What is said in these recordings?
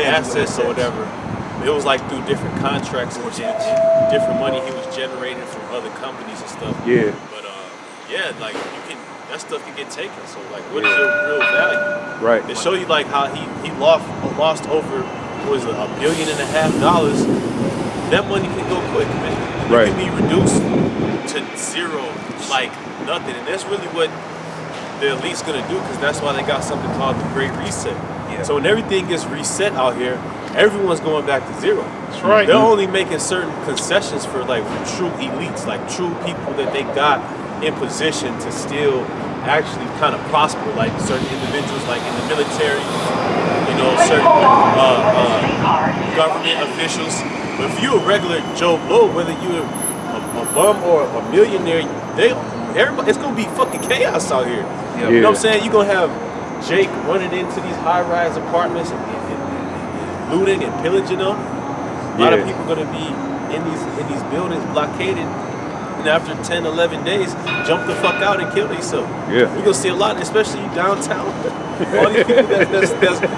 assets or whatever. It was like through different contracts and different money he was generating from other companies and stuff. Yeah. But yeah, like that stuff can get taken. So like, what is your real value? Right. They show you like how he lost over what was it, $1.5 billion. That money can go quick, man. It can be reduced to zero, like nothing, and that's really what the elite's gonna do, because that's why they got something called the Great Reset. Yeah. So when everything gets reset out here, everyone's going back to zero. That's right. They're only making certain concessions for like true elites, like true people that they got in position to still actually kind of prosper, like certain individuals, like in the military, you know, certain government officials. But if you're a regular Joe Blow, whether you're a bum or a millionaire, everybody, it's gonna be fucking chaos out here. Yeah. You know what I'm saying? You're gonna have Jake running into these high-rise apartments and looting and pillaging them. A lot of people gonna be in these buildings blockaded, and after 10, 11 days, jump the fuck out and kill themselves. Yeah. We're gonna see a lot, especially downtown. All these people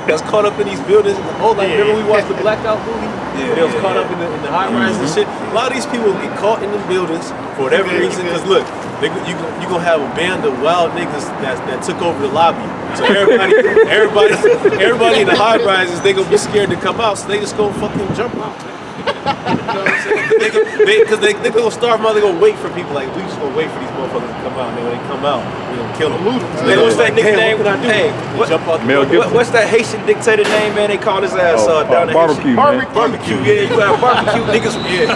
that's caught up in these buildings. Oh, like remember we watched the Blackout movie? They was caught up in the high rise and shit. A lot of these people get caught in the buildings for whatever reason. Because look, you gonna have a band of wild niggas that took over the lobby. So everybody in the high rises, they gonna be scared to come out, so they just gonna fucking jump out. You know what I'm saying? Because they gonna starve them out. They gonna wait for people. Like, we just gonna wait for these motherfuckers to come out. And when they come out, we gonna kill them. What's that nigga name? Hey, Mel Gibson. What's that Haitian dictator name, man? They call his ass down there. Barbecue, man. Barbecue, yeah. You got barbecue niggas, yeah.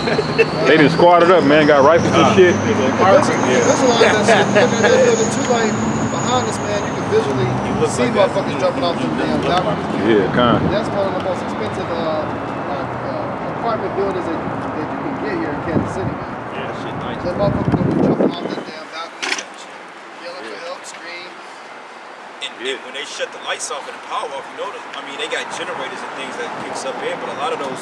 They just squatted up, man. Got rifles and shit. Visualize that shit. The two lane behind us, man. You can visually see motherfuckers jumping off the damn balcony. Yeah, kind. That's one of the most expensive apartment buildings that you can get here in Kansas City, man. Yeah, that shit nice. That motherfucker gonna be jumping off that damn balcony, yelling for help, scream. And when they shut the lights off and the power off, you know, they got generators and things that kicks up in, but a lot of those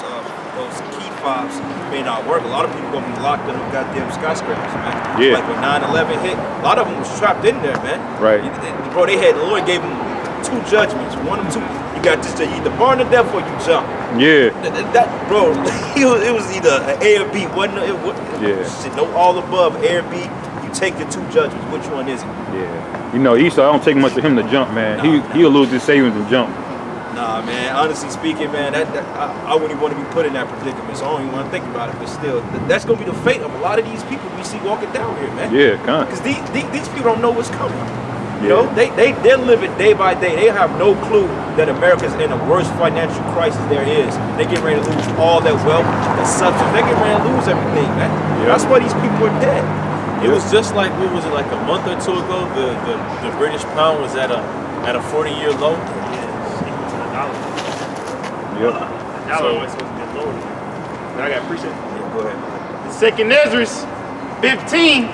key fobs may not work. A lot of people gonna be locked in them goddamn skyscrapers, man. Yeah. Like when 9/11 hit, a lot of them was trapped in there, man. Right. Bro, the Lord gave them 2 judgments. One of them, 2. You got just to either burn to death or you jump. Yeah. That bro, it was either an A or B. Shit, no all above, A or B. You take the 2 judgments. Which one is it? Yeah. You know, Esau, I don't take much for him to jump, man. He'll lose his savings and jump. Nah, man. Honestly speaking, man, I wouldn't even want to be put in that predicament. So I don't even want to think about it. But still, that's gonna be the fate of a lot of these people we see walking down here, man. Yeah, kind. Because these people don't know what's coming. You know, they're living day by day. They have no clue that America's in the worst financial crisis there is. They get ready to lose all that wealth, that substance. They get ready to lose everything, man. Yeah. That's why these people are dead. It was just like, what was it, like a month or 2 ago? The British pound was at a 40-year low. Yep. Dollar was supposed to be lower. But I got appreciate it. Yeah, go ahead. Second Ezra 15,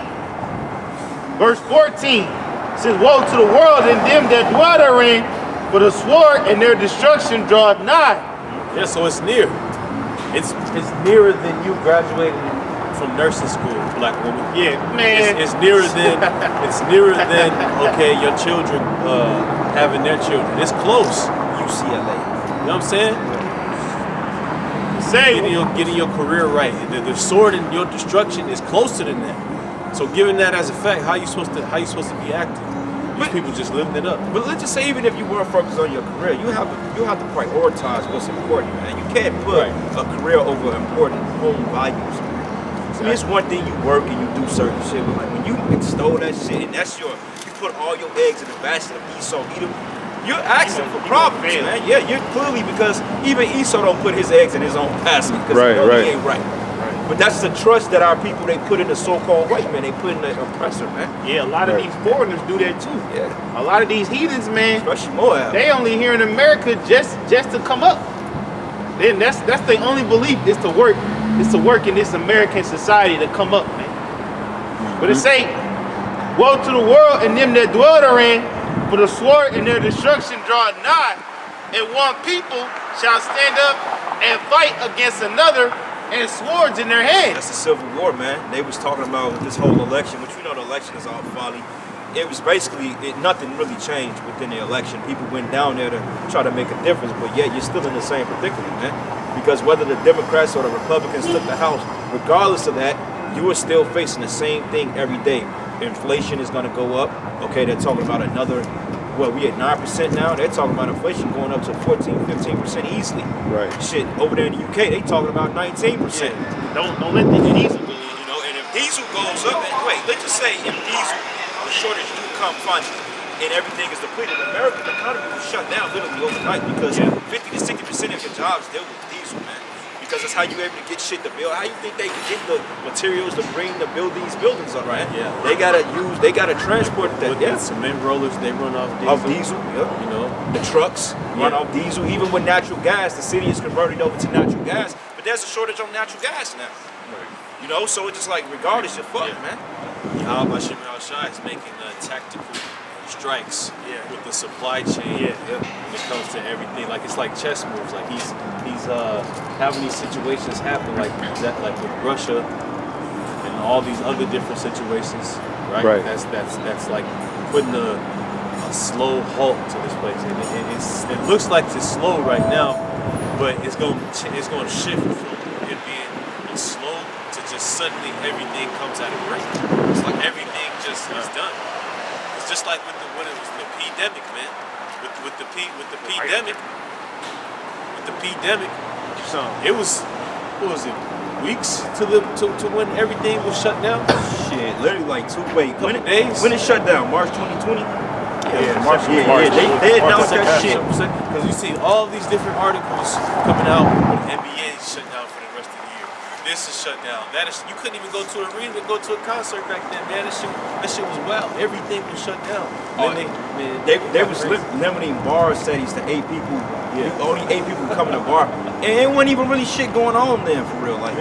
verse 14 says, "Woe to the world and them that dwell therein, for the sword and their destruction draweth nigh." Yeah, so it's near. It's nearer than you graduating from nursing school, black woman. Yeah, man. It's nearer than okay, your children having their children. It's close. UCLA. You know what I'm saying? Say, Getting your career right. The sword and your destruction is closer than that. So given that as a fact, how you supposed to be acting? These people just living it up. But let's just say, even if you weren't focused on your career, you have to prioritize what's important, man. You can't put a career over important home values. I mean, it's one thing you work and you do certain shit, but like when you extol that shit and you put all your eggs in the basket of Esau, you're asking for problems, man. Yeah, you're clearly, because even Esau don't put his eggs in his own basket because he ain't right. But that's the trust that our people, they put in the so-called white man. They put in the oppressor, man. Yeah, a lot of these foreigners do that too. Yeah. A lot of these heathens, man, Especially Moab. they only here in America just to come up. Then that's their only belief is to work. It's to work in this American society to come up, man. But it say, "Woe to the world and them that dwell therein, for the sword and their destruction draw nigh, and one people shall stand up and fight against another, and swords in their hands." That's the Civil War, man. They was talking about this whole election, which we know the election is all folly. it was basically nothing really changed within the election. People went down there to try to make a difference, but yet you're still in the same predicament, man. Because whether the Democrats or the Republicans took the House, regardless of that, you are still facing the same thing every day. Inflation is going to go up. Okay, they're talking about another. Well, we at 9% now. They're talking about inflation going up to 14-15% easily. Right. Shit, over there in the UK, they talking about 19%. Don't let the diesel go. You know, and if diesel goes up, and wait, let's just say if diesel, the shortage do come finally, and everything is depleted, American economy will shut down literally overnight because 50 to 60% of your jobs deal with diesel, man. Because that's how you able to get shit to build. How you think they can get the materials to build these buildings up, Right, man? yeah. They gotta transport that. With the cement rollers, they run off diesel. Of diesel, yeah. You know, The trucks run off diesel. Even with natural gas, the city is converting over to natural gas. But there's a shortage on natural gas now. You know, so it's just like, regardless, you're fucked, man. Al-Bashir al-Shah is making tactical strikes with the supply chain when it comes to everything. Like it's like chess moves. Like he's having these situations happen like that, like with Russia and all these other different situations, right? Right. That's like putting a slow halt to this place. And it looks like it's slow right now, but it's going to shift from it being slow to just suddenly everything comes out of break. It's like everything just is done. It's just like when it was the pandemic, man. With the pandemic, it was, what was it, weeks to when everything was shut down? Shit, literally like Couple days? When it shut down? March 2020? March. They announced that shit. Because you see all these different articles coming out when the NBA is shut down for the rest of the year. This is shut down. That is, you couldn't even go to an arena to go to a concert back then, man. That shit was wild. Everything was shut down. They was limiting bar settings to 8 people. Only 8 people come to the bar. And it wasn't even really shit going on then, for real. Like,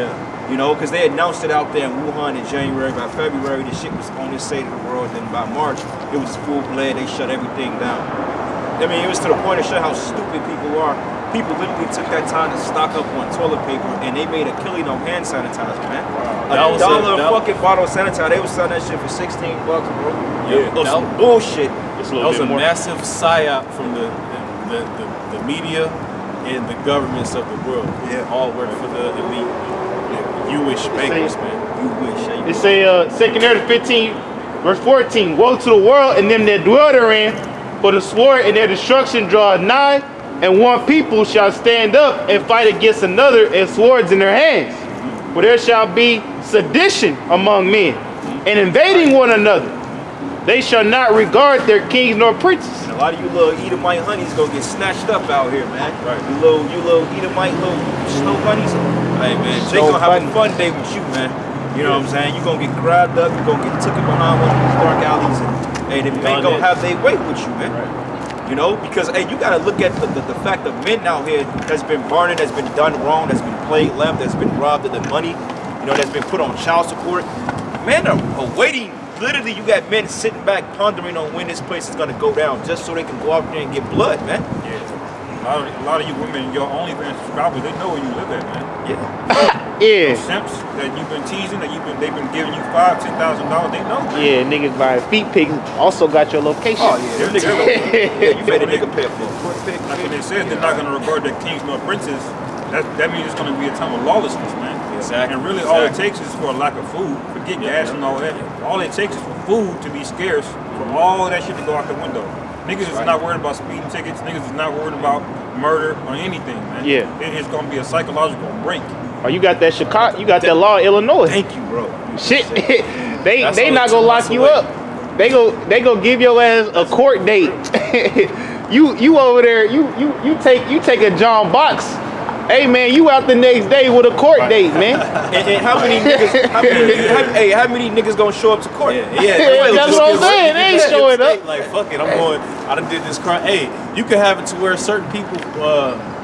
you know, because they announced it out there in Wuhan in January. By February, the shit was on this side of the world. Then by March, it was full-blown. They shut everything down. I mean, it was to the point to show how stupid people are. People literally took that time to stock up on toilet paper, and they made a killing on hand sanitizer, man. $1 a fucking bottle of sanitizer. They was selling that shit for $16, bro. Yeah, That was some bullshit. That was a massive psyop from the media and the governments of the world. Yeah. All work for the elite, you-ish bankers, man. You wish. It say 2 Corinthians 15, verse 14. Woe to the world and them that dwell therein, for the sword and their destruction draweth nigh, and one people shall stand up and fight against another, and swords in their hands. For there shall be sedition among men, and invading one another. They shall not regard their kings nor princes. And a lot of you little Edomite honeys gonna get snatched up out here, man. Right. You little Edomite little snow bunnies. Hey man, they gonna have a fun day with you, man. You know what I'm saying? You gonna get grabbed up, you gonna get taken behind one of these dark alleys, and hey, them men gonna have their way with you, man. Right. You know, because hey, you gotta look at the fact that men out here that's been burning, that's been done wrong, that's been played left, that's been robbed of the money, you know, that's been put on child support. Men are waiting. Literally, you got men sitting back pondering on when this place is gonna go down, just so they can go out there and get blood, man. Yeah. A lot of you women, your OnlyFans subscribers, they know where you live at, man. Yeah. Yeah. Simps that you've been teasing, they've been giving you $5,000-$10,000, they know. Yeah, niggas buying feet pics also got your location. Oh yeah, them niggas. You made a nigga pay for a quick pick. Like when they said they're not gonna regard their kings nor princes, that means it's gonna be a time of lawlessness, man. Exactly. And really all it takes is for a lack of food. Forget gas and all that. All it takes is for food to be scarce, for all of that shit to go out the window. Niggas is not worried about speeding tickets. Niggas is not worried about murder or anything, man. Yeah. It is gonna be a psychological break. Oh, you got that Chicago, you got that law in Illinois. Thank you, bro. Shit, they not gonna lock you up. They go give your ass a court date. you over there, you take a John Box. Hey man, you out the next day with a court date, man. And how many niggas? How many niggas gonna show up to court? Yeah, that's what I'm saying. They ain't showing up. Like fuck it, I'm going. I done did this crime. Hey, you can have it to where certain people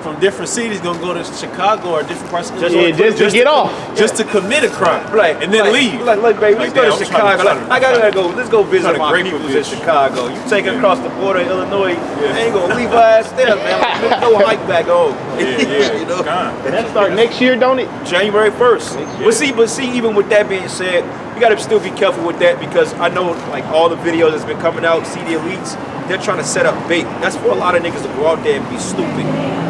from different cities gonna go to Chicago or different parts of Illinois just to get off, just to commit a crime, and then leave. Like, baby, let's go to Chicago. I gotta go. Let's go visit my great people in bitch. Chicago. You take her across the border of Illinois, I ain't gonna leave her ass there, man. There's no hike back home. You know? That start next year, don't it? January 1st. But see, even with that being said, you gotta still be careful with that because I know like all the videos that's been coming out, see the elites, they're trying to set up bait. That's for a lot of niggas to go out there and be stupid.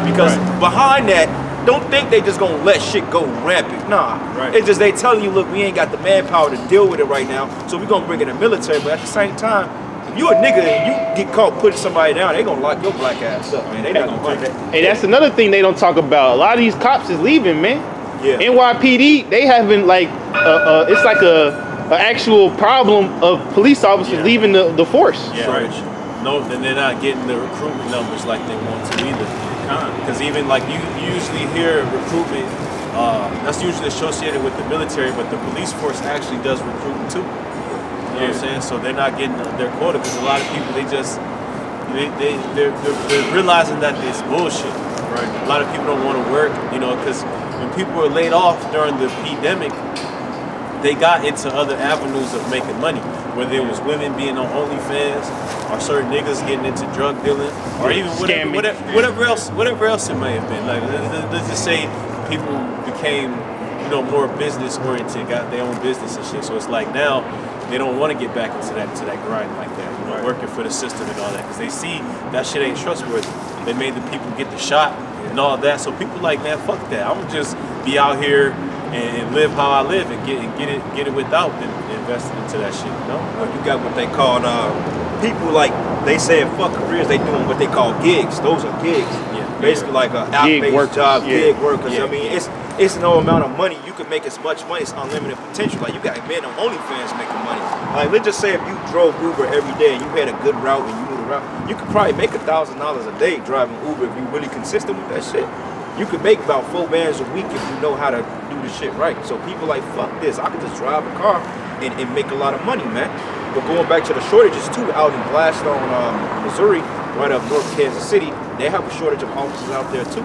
Because behind that, don't think they just gonna let shit go rampant. Nah. Right. It's just they telling you, look, we ain't got the manpower to deal with it right now, so we gonna bring in the military. But at the same time, if you a nigga and you get caught putting somebody down, they gonna lock your black ass up, man. They not gonna take that. Hey, that's another thing they don't talk about. A lot of these cops is leaving, man. Yeah. NYPD, they having like, it's like a actual problem of police officers leaving the force. Yeah. No, then they're not getting the recruitment numbers like they want to either. Because even like you usually hear recruitment, that's usually associated with the military, but the police force actually does recruitment too. You know what I'm saying? So they're not getting their quota because a lot of people they're realizing that it's bullshit. Right. A lot of people don't want to work, you know, because when people were laid off during the pandemic, they got into other avenues of making money. Whether it was women being on OnlyFans, or certain niggas getting into drug dealing, or even whatever else it may have been. Like let's just say people became, you know, more business oriented, got their own business and shit. So it's like now they don't want to get back into that grind like that, you know, working for the system and all that, because they see that shit ain't trustworthy. They made the people get the shot and all that. So people like, man, fuck that. I'm gonna just be out here and live how I live and get it without investing into that shit, you know? You got what they call people like they saying fuck careers, they doing what they call gigs. Those are gigs. Yeah. Basically like a outpatient job, gig workers. I mean, it's no amount of money. You can make as much money. It's unlimited potential. Like you got men on OnlyFans making money. Like let's just say if you drove Uber every day and you had a good route and you knew the route, you could probably make $1,000 a day driving Uber if you're really consistent with that shit. You could make about 4 bands a week if you know how to do the shit right. So people like, fuck this. I could just drive a car and make a lot of money, man. But going back to the shortages too, out in Gladstone, Missouri, right up North Kansas City, they have a shortage of officers out there too.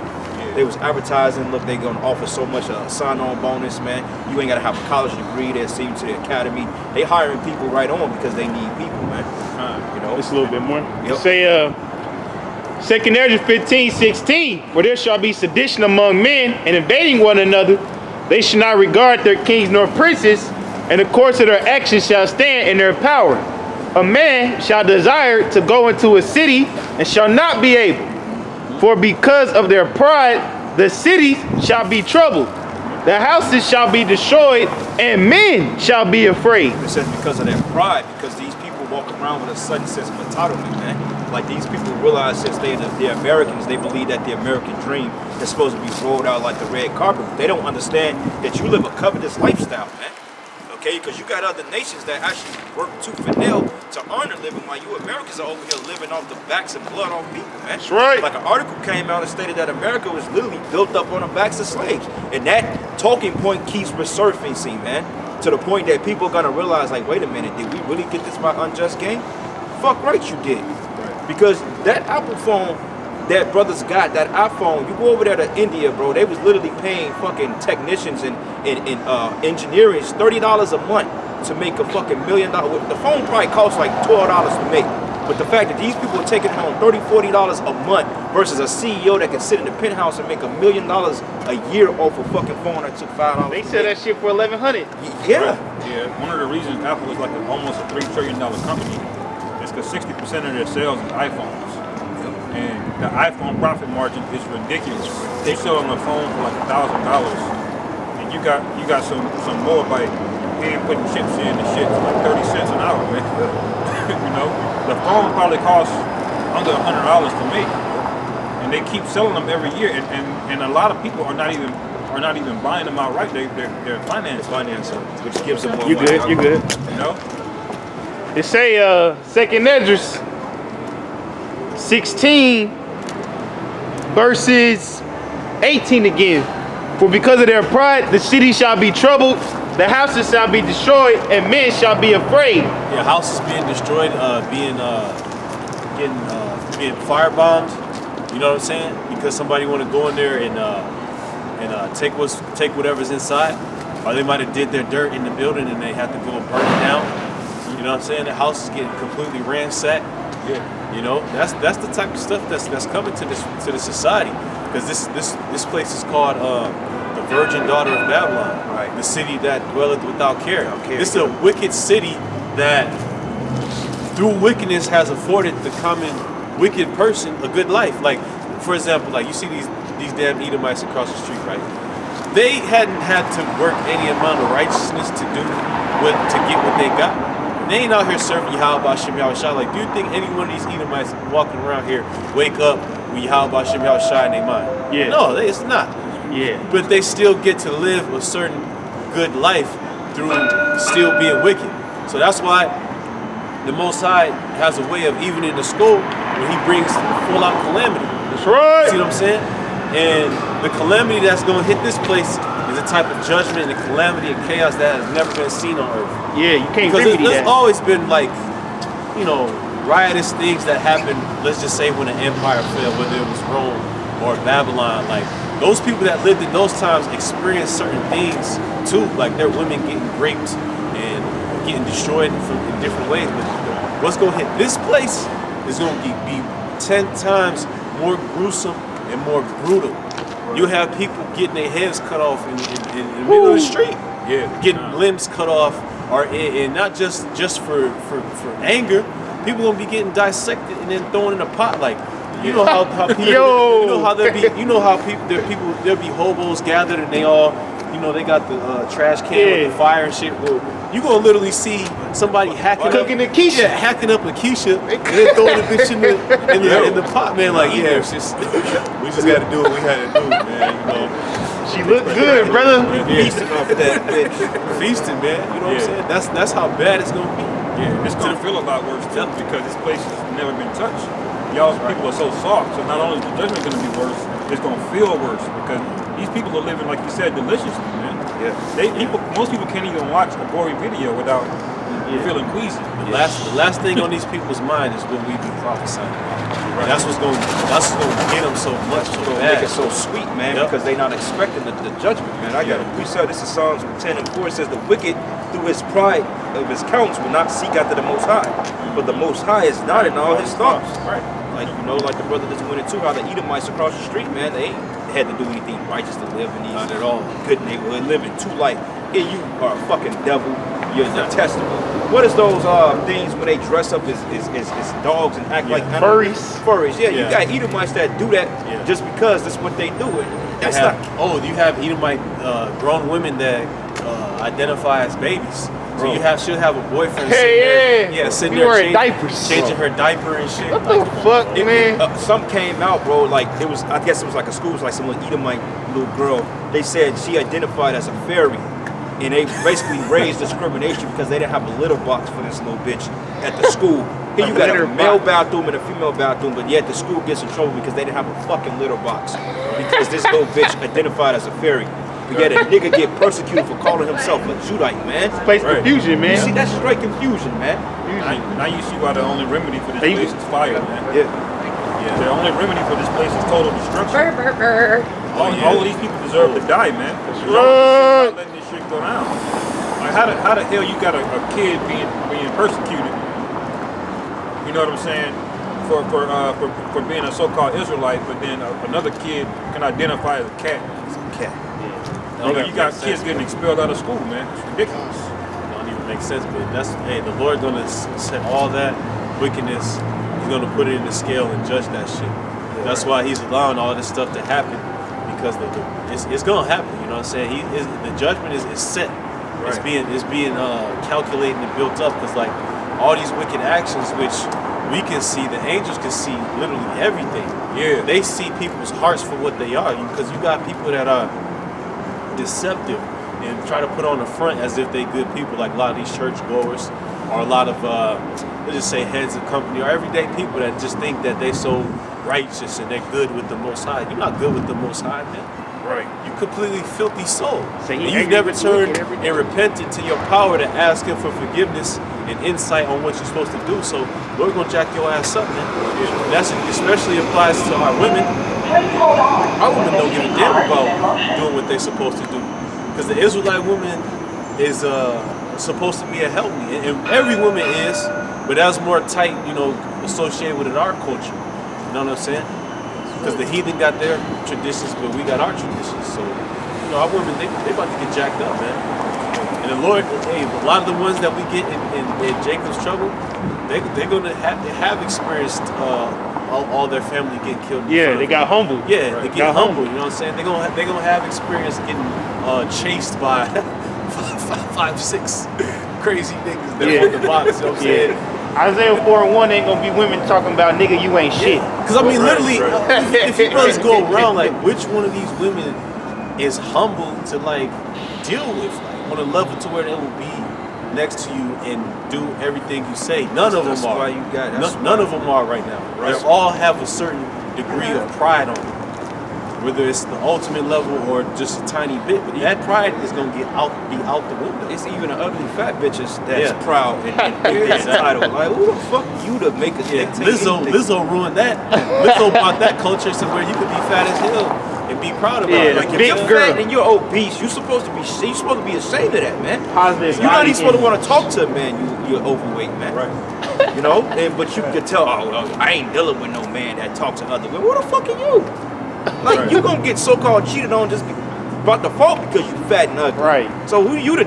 They was advertising, look, they gonna offer so much sign-on bonus, man. You ain't gotta have a college degree. They'll send you to the academy. They hiring people right on because they need people, man. You know, Just a little bit more. Yep. Say, 2 Ezra 15:16, for there shall be sedition among men and invading one another. They shall not regard their kings nor princes, and the course of their actions shall stand in their power. A man shall desire to go into a city and shall not be able. For because of their pride, the cities shall be troubled. The houses shall be destroyed, and men shall be afraid. it says because of their pride, because these people walk around with a sudden sense of entitlement, man. Like these people realize since they're Americans, they believe that the American dream is supposed to be rolled out like the red carpet. They don't understand that you live a covetous lifestyle, man. Okay, because you got other nations that actually work tooth and nail to earn a living, while you Americans are over here living off the backs and blood on people, man. That's right. Like an article came out and stated that America was literally built up on the backs of slaves. And that talking point keeps resurfacing, man, to the point that people are going to realize, like, wait a minute, did we really get this by unjust gain? Fuck right you did. Because that Apple phone that brothers got, that iPhone, you go over there to India, bro, they was literally paying fucking technicians and engineering $30 a month to make a fucking $1 million. The phone probably costs like $12 to make. But the fact that these people are taking home $30, $40 a month versus a CEO that can sit in the penthouse and make $1 million a year off a fucking phone that took $5. They sell that shit for $1,100. Yeah. Yeah, one of the reasons Apple is like almost a $3 trillion company is because 60% of their sales is iPhones. And the iPhone profit margin is ridiculous. They sell on the phone for like $1,000, and you got some more by hand putting chips in and shit for like 30 cents an hour, man. You know, the phone probably costs under $100 to make, and they keep selling them every year. And a lot of people are not even buying them outright. They're financing, Which gives them more You money. good, you good. you know. It say 2 Ezra 16 verses 18 again. For because of their pride, the city shall be troubled, the houses shall be destroyed, and men shall be afraid. Yeah, houses being destroyed, being firebombed. You know what I'm saying? Because somebody want to go in there and take whatever's inside, or they might have did their dirt in the building and they have to go and burn it down. You know what I'm saying? The house is getting completely ransacked. Yeah. You know, that's the type of stuff that's coming to the society. because this place is called the Virgin Daughter of Babylon, Right. the city that dwelleth without care. care. This is a wicked city that, through wickedness, has afforded the common wicked person a good life. Like, for example, like you see these damn Edomites across the street, right? They hadn't had to work any amount of righteousness to get what they got. They ain't out here serving Yahweh Shem Yahushua. Like, do you think any one of these Edomites walking around here wake up with Yahweh Shem Yahushua in their mind? Yeah. No, it's not. Yeah. But they still get to live a certain good life through still being wicked. So that's why the Most High has a way of, even in the school, when he brings full out calamity. That's right. See what I'm saying? And the calamity that's going to hit this place is a type of judgment and calamity and chaos that has never been seen on earth. Yeah, you can't Because remedy there's that. always been, like, you know, riotous things that happened, let's just say when an empire fell, whether it was Rome or Babylon. Like, those people that lived in those times experienced certain things too, like their women getting raped and getting destroyed in different ways. But what's going to hit this place is going to be 10 times more gruesome and more brutal. You have people getting their heads cut off in the middle of the street. Yeah. Getting limbs cut off, and not just for anger. People gonna be getting dissected and then thrown in a pot. Like, you know how people, Yo. you know how there'll be hobos gathered and they all, you know, they got the trash can with the fire and shit. Well, you gonna literally see somebody hacking Cooking up, a quiche. yeah, hacking up a quiche and then throwing the bitch in the pot, man. Like, yeah, it's just we just got to do what we had to do, man. You know. She looked good, brother. Feasting off of that bitch. Feasting, man. You know what I'm saying? That's how bad it's gonna be. Yeah, it's gonna feel a lot worse too because this place has never been touched. Y'all's people are so soft, so not only is the judgment gonna be worse, it's gonna feel worse because these people are living, like you said, deliciously, man. Yeah. Most people can't even watch a gory video without feeling queasy. The last thing on these people's mind is what we be prophesying about. Right. That's what's gonna get them so much so bad. Make it so sweet, man, because they're not expecting the judgment, man. We said this is Psalms 10 and 4. It says the wicked through his pride of his counts will not seek after the Most High, but the Most High is not in all his thoughts. Right. Like, you know, like the brother just went into how the Edomites across the street, man, they ain't had to do anything righteous to live in these. Not at all. Good neighborhood, living two life. Here you are a fucking devil. You're detestable. What is those things when they dress up as dogs and act like animals? Furries. Yeah, you got Edomites that do that just because that's what they do. That's you have Edomite grown women that identify as babies. So she'll have a boyfriend sitting there wearing diapers. changing her diaper and shit. What the fuck, man? Some came out, bro. Like I guess it was like a school, it was like some little Edomite little girl. They said she identified as a fairy, and they basically raised discrimination because they didn't have a litter box for this little bitch at the school. Here you got a male bathroom and a female bathroom, but yet the school gets in trouble because they didn't have a fucking litter box because this little bitch identified as a fairy. But yet a nigga get persecuted for calling himself a Judite, man. Place confusion, man. You see, that's straight confusion, man. Now you see why the only remedy for this place is fire, man. Yeah. The only remedy for this place is total destruction. All of these people deserve to die, man. Y'all letting this shit go down. Like how the hell you got a kid being persecuted? You know what I'm saying? For being a so-called Israelite, but then another kid can identify as a cat. It's a cat. Don't You got kids getting expelled out of school, man. It's ridiculous. It don't even make sense, but the Lord gonna set all that wickedness. He's gonna put it in the scale and judge that shit. That's why He's allowing all this stuff to happen, because it's gonna happen. You know what I'm saying? The judgment is set. Right. It's being calculated and built up, because like all these wicked actions, which we can see, the angels can see literally everything. Yeah. They see people's hearts for what they are, because you got people that are deceptive and try to put on the front as if they good people, like a lot of these church goers, or a lot of let's just say heads of company, or everyday people that just think that they so righteous and they're good with the Most High. You're not good with the Most High, man. Right. You completely filthy soul. So and you've never turned and repented to your power to ask Him for forgiveness and insight on what you're supposed to do. So we're gonna jack your ass up, man. And that's especially applies to our women. Our women don't give a damn about doing what they're supposed to do, because the Israelite woman is supposed to be a help me, and every woman is, but that's more tight, associated with our culture. You know what I'm saying? because the heathen got their traditions, but we got our traditions. So, you know, our women, they about to get jacked up, man. And the Lord, hey, a lot of the ones that we get in Jacob's trouble, they're gonna have experienced all their family getting killed. Yeah, they got humbled. Yeah, they get Got humble. You know what I'm saying? They're gonna have experience getting chased by 5, 6 crazy niggas that are in the box. You know what I'm saying? Isaiah 4:1 ain't gonna be women talking about nigga you ain't shit. Because I mean, literally, if you brothers go around, like, which one of these women is humble to like deal with, like, on a level to where they will be next to you and do everything you say? None of them are. None of them are right now. They all have a certain degree of pride on them. Whether it's the ultimate level or just a tiny bit, but that pride is gonna be out the window. It's even the ugly fat bitches that's proud and they're entitled. Like, who the fuck you to make us dictate? Lizzo ruined that. Lizzo brought that culture to where you could be fat as hell and be proud about it. Like, if you're fat and you're obese, you're supposed to be ashamed of that, man. Positive. You're not even supposed to want to talk to a man you're overweight, man. Right. You know, but you can tell, I ain't dealing with no man that talks to other women. What the fuck are you? Like, you gonna get so-called cheated on just by default because you fat and ugly. Right. So who you to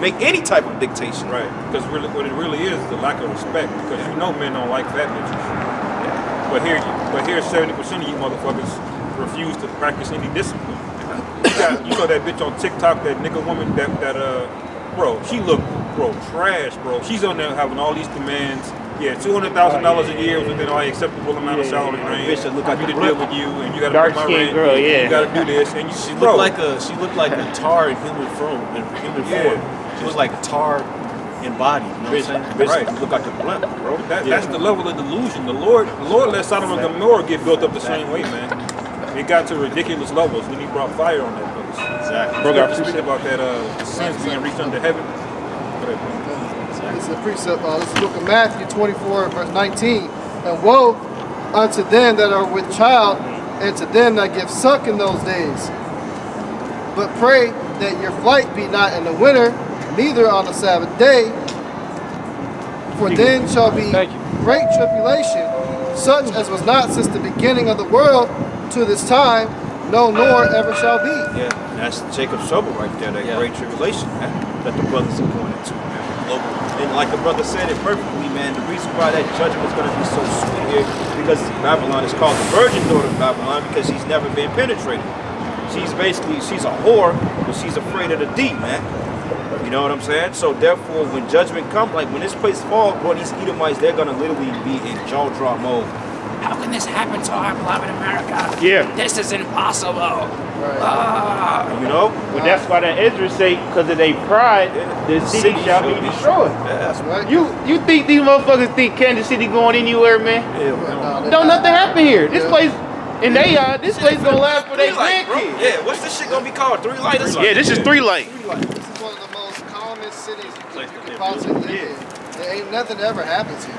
make any type of dictation? Right. Because really, what it really is the lack of respect. Because you know men don't like fat bitches. But here 70% of you motherfuckers refuse to practice any discipline. You saw that bitch on TikTok, that nigga woman bro, she look, trash, bro. She's on there having all these demands. Yeah, $200,000 a year within an acceptable amount of salary range. Bitch that look like to deal with you, and you gotta dark pay my skin rent. girl, You gotta do this, and She looked like a tar in human form. She was like a tar in body. You know what I'm saying? Bitch look like a blimp, bro. That's the level of delusion. The Lord let Sodom and Gomorrah get built up the same way, man. It got to ridiculous levels when He brought fire on that place. Exactly. Bro, got to speak about that sins being reached unto heaven. This is a precept. This is the book of Matthew 24, verse 19. And woe unto them that are with child, and to them that give suck in those days. But pray that your flight be not in the winter, neither on the Sabbath day. For then shall be great tribulation, such as was not since the beginning of the world to this time, no nor ever shall be. Yeah, that's Jacob's trouble right there, that great tribulation, man, that the brothers are pointing to, man. And like the brother said it perfectly, man, the reason why that judgment is going to be so sweet here, because Babylon is called the virgin daughter of Babylon, because she's never been penetrated. She's a whore, but she's afraid of the deep, man. You know what I'm saying? So therefore, when judgment comes, like when this place falls, boy, these Edomites, they're going to literally be in jaw drop mode. How can this happen to our beloved America? Yeah. This is impossible. You know? But that's why the Ezra say, because of their pride, the city shall be destroyed. Yeah, that's Right? You think these motherfuckers think Kansas City going anywhere, man? Don't nothing happen here. This place, and this place gonna last for their grandkids. Yeah, what's this shit gonna be called? 3 Light? Yeah, this is 3 Light. This is one of the most calmest cities you can possibly live in. There ain't nothing ever happens here.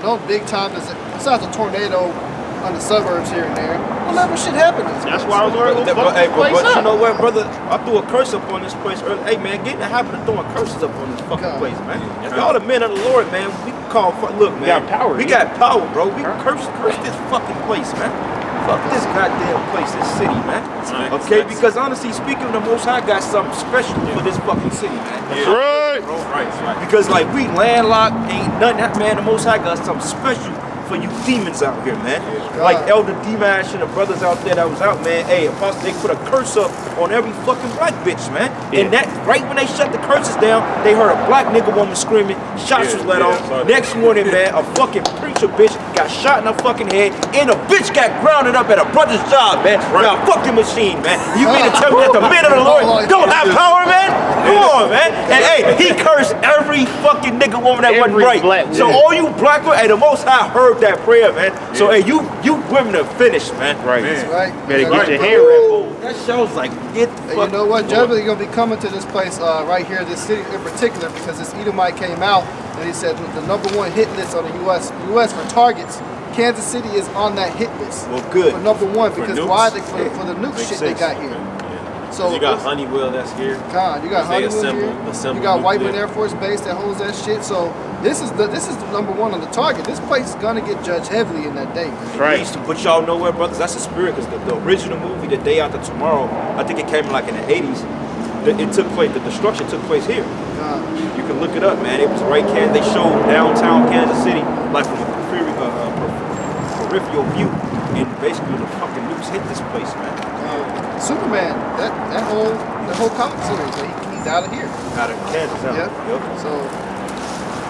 No big time besides a tornado on the suburbs here and there. Well, never shit happens. That's why I was worried about But fucking place you up. know what, brother? I threw a curse up on this place earlier. Hey, man, get in the habit of throwing curses up on this fucking place, man. Y'all the men of the Lord, man. We can call, look, man. got power, We got power, bro. We can curse this fucking place, man. Fuck this goddamn place, this city, man. Okay, because honestly speaking, the Most High got something special for this fucking city, man. That's right. Right. Because like we landlocked, ain't nothing, man. The Most High got something special for you demons out here, man. Like Elder D-Mash and the brothers out there that was out, man. Hey, Apostle, they put a curse up on every fucking black bitch, man. And that right when they shut the curses down, they heard a black nigga woman screaming, shots was let off. Next morning, man, a fucking preacher bitch got shot in her fucking head, and a bitch got grounded up at a brother's job, man. By a fucking machine, man. You mean to tell me that the men of the Lord don't have power, man? Come on, man. And hey, he cursed every fucking nigga woman that wasn't right. So all you black women, hey, the Most High heard that prayer, man. So hey, you women are finished, man. Right. Right? Better Right. get your hair wrapped. That show's like, get the And fuck. you know what? Judgment gonna be coming to this place right here, this city in particular, because this Edomite came out and he said the #1 hit list on the U.S. for targets. Kansas City is on that hit list. Well, good. For #1, because nukes? why? For the nuke shit they got here. So you got Honeywell that's here. God, you got They Hollywood assemble here. You got Whiteman nuclear. Air Force Base that holds that shit. So this is the number one on the target. This place is gonna get judged heavily in that day. Man. Right. But y'all know where, brothers, that's the spirit. Because the original movie, The Day After Tomorrow, I think it came like in the 80s. It took place. The destruction took place here. God. You can look it up, man. It was right Kansas. They showed downtown Kansas City like from a peripheral view, and basically the fucking nukes hit this place, man. Superman, that whole comic series, he's out of here. Out of Kansas, huh? Yeah. Yep. So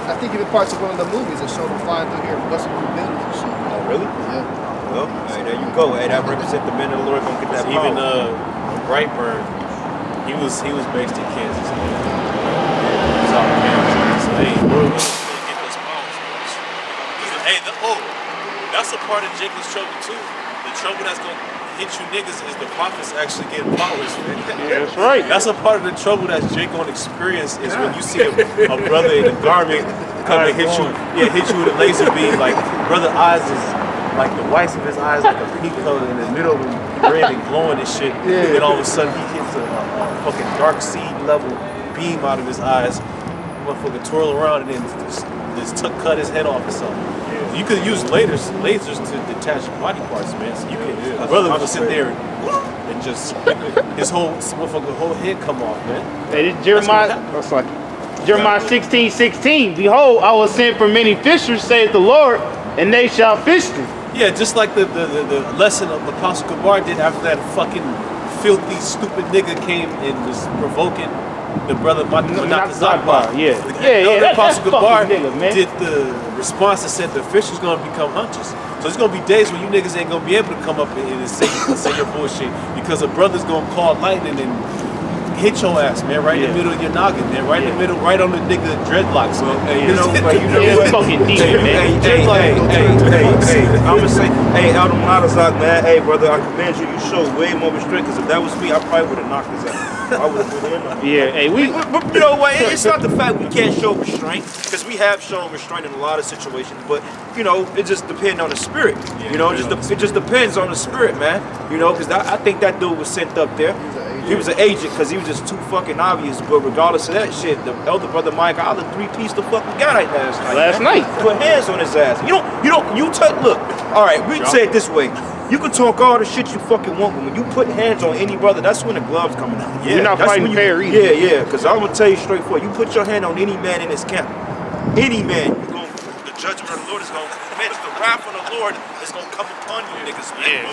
I think even parts of one of the movies that showed them flying through here, busting through buildings and shit. Oh, really? Yeah. Well, hey, there you go. Hey, that represents the men of the Lord gonna get that power. Even Brightburn, he was based in Kansas. Man. He was out in Kansas. So hey, we're gonna get those powers. Hey, that's a part of Jacob's trouble too. The trouble that's gonna hit you niggas is the prophets actually getting powers, man. Yeah, that's right. That's a part of the trouble that Jake gonna experience is when you see a brother in a garment come and hit you with a laser beam. Like brother eyes is like the whites of his eyes like a pink color in the middle of them red and glowing and shit. And then all of a sudden he hits a fucking dark seed level beam out of his eyes. Motherfucker twirl around and then just cut his head off or something. You could use lasers to detach body parts, man. So you can, brother will sit there and just his whole head come off, man. Hey, this Jeremiah. Oh, sorry. Jeremiah 16:16. Behold, I will send for many fishers, saith the Lord, and they shall fish them. Yeah, just like the lesson of Apostle Kabar did after that fucking filthy, stupid nigga came and was provoking the brother Zakbar. Yeah. The That's Apostle Kabar fucking nigga, man. did the response that said the fish is gonna become hunters. So it's gonna be days when you niggas ain't gonna be able to come up and say your bullshit because a brother's gonna call lightning and hit your ass, man, right in the middle of your noggin, man, right in the middle, right on the nigga dreadlocks, man. Hey, you know what? It's fucking deep, man. Hey, I'ma say, hey, Adam Nadazak, man, hey, brother, I commend you. You show way more restraint, because if that was me, I probably would have knocked his ass. I would have put him up. Yeah, hey, But you know what? It's not the fact we can't show restraint, because we have shown restraint in a lot of situations. But you know, it just depends on the spirit. You know, it just depends on the spirit, man. You know, because I think that dude was sent up there. He was an agent because he was just too fucking obvious. But regardless of that shit, the elder brother Mike Island 3-piece the fucking guy last night. Put hands on his ass. Look. All right, we say it this way. You can talk all the shit you fucking want, but when you put hands on any brother, that's when the gloves coming out. You're not that's fighting when fair either. Yeah, because I'm gonna tell you straightforward. You put your hand on any man in this camp, any man, the judgment of the Lord is gonna, man, the wrath of the Lord is gonna come upon you niggas, man.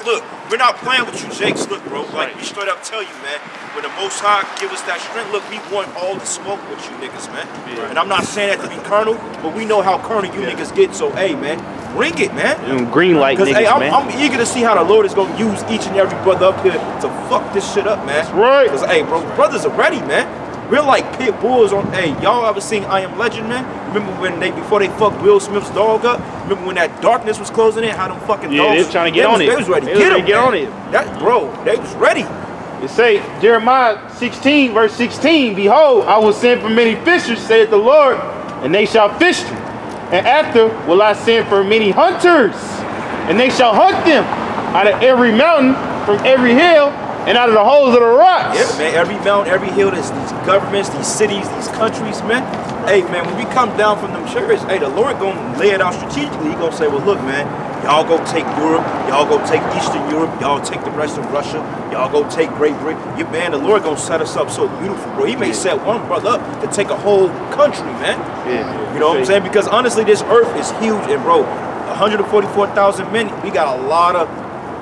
Look, we're not playing with you, Jakes. Look, bro, like we straight up tell you, man, when the Most High give us that strength, look, we want all the smoke with you niggas, man. Yeah. And I'm not saying that to be carnal, but we know how carnal you niggas get, so hey, man, bring it, man. Green light niggas, hey, man. I'm eager to see how the Lord is gonna use each and every brother up here to fuck this shit up, man. That's right. Because hey, bro, brothers are ready, man. We're like pit bulls on. Hey, y'all ever seen I Am Legend, man? Remember when before they fucked Will Smith's dog up? Remember when that darkness was closing in? How them fucking dogs? They was trying to get on it. They was ready. Get on it. That bro, they was ready. It say Jeremiah 16 verse 16. Behold, I will send for many fishers, saith the Lord, and they shall fish them. And after will I send for many hunters, and they shall hunt them out of every mountain, from every hill, and out of the holes of the rocks. Yeah, man, every mountain, every hill, these governments, these cities, these countries, man. Hey, man, when we come down from them chariots, hey, the Lord gonna lay it out strategically. He gonna say, well, look, man, y'all go take Europe, y'all go take Eastern Europe, y'all take the rest of Russia, y'all go take Great Britain. Yeah, man, the Lord gonna set us up so beautiful, bro. He may set one brother up to take a whole country, man. Yeah. You know what I'm saying? Because honestly, this earth is huge, and bro, 144,000 men, we got a lot of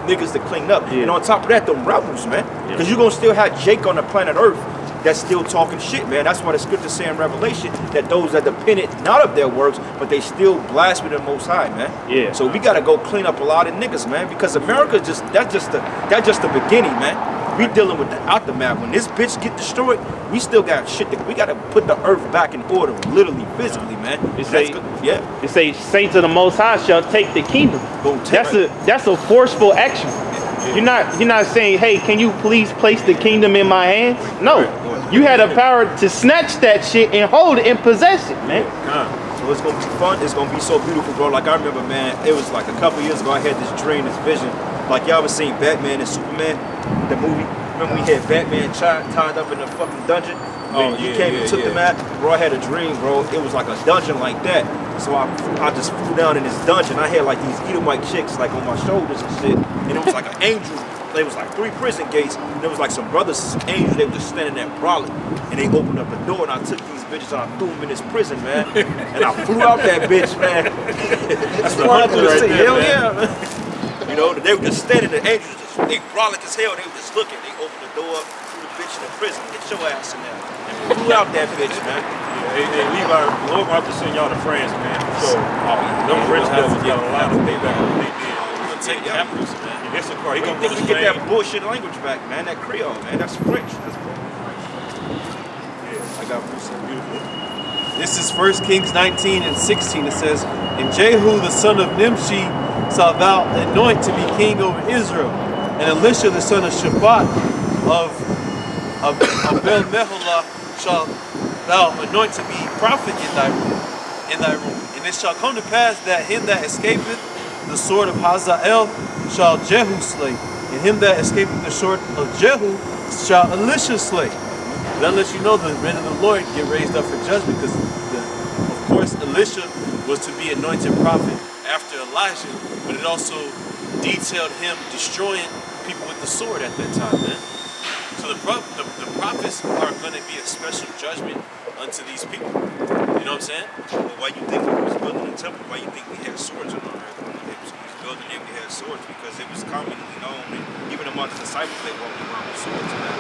niggas to clean up. Yeah. And on top of that, them rebels, man. Because you're gonna still have Jake on the planet Earth that's still talking shit, man. That's why the scripture say in Revelation that those that depended not of their works, but they still blaspheme the Most High, man. Yeah. So we gotta go clean up a lot of niggas, man. Because America that's just the beginning, man. We dealing with the aftermath. When this bitch get destroyed, we still got shit that we gotta put the earth back in order, literally, physically, man. It say, yeah. It say, saints of the Most High shall take the kingdom. That's a forceful action. Yeah. You're not saying, hey, can you please place the kingdom in my hands? No, you had the power to snatch that shit and hold it and possess it, man. So it's gonna be fun. It's gonna be so beautiful, bro. Like I remember, man, it was like a couple years ago. I had this dream, this vision. Like y'all ever seen Batman and Superman, the movie? Remember we had Batman tied up in the fucking dungeon? Oh, He yeah, came yeah, and took yeah. the map. Bro, I had a dream, bro. It was like a dungeon like that. So I just flew down in this dungeon. I had like these Edomite chicks like on my shoulders and shit. And it was like an angel. There was like 3 prison gates. And there was like some brothers, some angels. They were just standing there brawling. And they opened up the door and I took these bitches and I threw them in this prison, man. And I flew out that bitch, man. That's the flying hunter through the right city. there, Hell man. yeah, man. You know, they were just standing there. Angels just, they brolic as hell. They were just looking. They opened the door, threw the bitch in the prison. Get your ass in there. And flew out that bitch, man. Hey, Levi, the Lord gonna have to send y'all to France, man. So, them rich devils got a lot of payback on what they did. We're gonna take captives, man. And this car, he gonna They go to can get Spain. that bullshit language back, man. That Creole, man. That's French. That's Yeah. I got Bruce. Beautiful. This is 1 Kings 19 and 16. It says, And Jehu the son of Nimshi shalt thou anoint to be king over Israel. And Elisha the son of Shaphat of Abel-Meholah shalt thou anoint to be prophet in thy room. And it shall come to pass that him that escapeth the sword of Hazael shall Jehu slay. And him that escapeth the sword of Jehu shall Elisha slay. That lets you know the men of the Lord get raised up for judgment because, of course, Elisha was to be anointed prophet after Elijah, but it also detailed him destroying people with the sword at that time, man. So the prophets are going to be a special judgment unto these people. You know what I'm saying? Well, why you think we was building a temple? Why you think we had swords on our head? When they was building it, we had swords because it was commonly known, and even among the disciples, they walked around with swords. Man.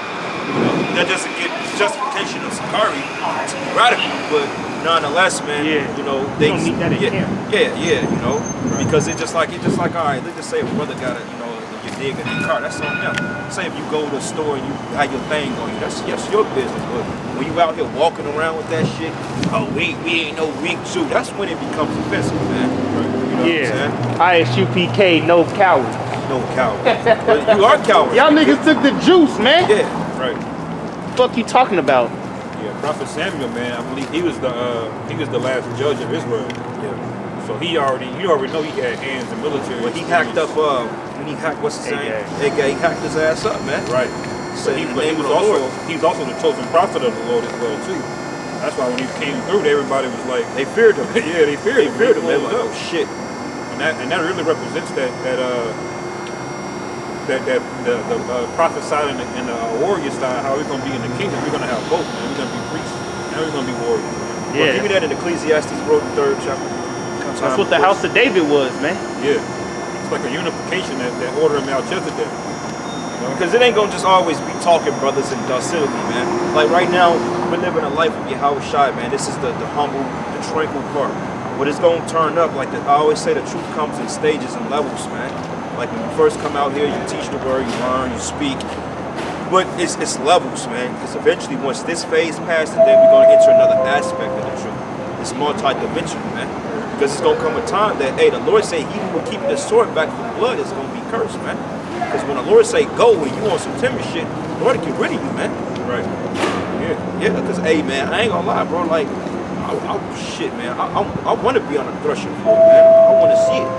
You know, that doesn't get justification of Sakari to be radical, but nonetheless, man, Yeah. you know, they don't need that in camp. yeah, you know, because it's just like all right. Let's just say a brother got a, you know, you dig in their car, that's on them. Say if you go to the store and you have your thing on you, that's your business. But when you out here walking around with that shit, oh we ain't no weak Jew, that's when it becomes offensive, man. You know what I'm saying? ISUPK, no coward. No coward. But you are cowards. Y'all niggas took the juice, man. Yeah. Right. Fuck you talking about? Yeah, Prophet Samuel, man, I believe he was the last judge of Israel. Yeah. So you already know he had hands in military. When he hacked up, when he hacked, what's his name? Agag, he hacked his ass up, man. Right. So But he he was also the chosen prophet of the Lord as well too. That's why when he came through, everybody was like, They feared him. yeah, they feared him. They They were like, oh shit. And that really represents that the prophet side and the warrior side. How we're gonna be in the kingdom? We're gonna have both, man. We're gonna be priests and we're gonna be warriors. Man. Well, give me that in Ecclesiastes, bro, the 3rd chapter. That's what the house of David was, man. Yeah, it's like a unification that order of Melchizedek. Because it ain't gonna just always be talking brothers and docility, man. Like right now, we're living a life of Yahweh Shai, man. This is the humble, the tranquil part. But it's gonna turn up, like I always say, the truth comes in stages and levels, man. Like when you first come out here, you teach the word, you learn, you speak. But it's levels, man. Because eventually, once this phase passes, then we're gonna enter another aspect of the truth. It's multi-dimensional, man. Because it's gonna come a time that, hey, the Lord say he who will keep the sword back from blood is gonna be cursed, man. Because when the Lord say go and you on some timber shit, the Lord will get rid of you, man. Right. Yeah, because, hey, man, I ain't gonna lie, bro. Like, shit, man. I want to be on the threshing floor, man. I want to see it.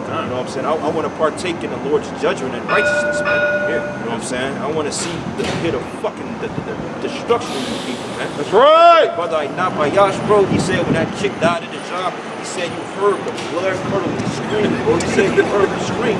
You know what I'm saying? I want to partake in the Lord's judgment and righteousness, man. Yeah. You know what I'm saying? I want to see the hit of fucking the destruction of these people, man. That's right. Brother, I not by Yash, bro. He said when that chick died in the job, he said you heard the blood curdling scream, bro. He said you heard the scream.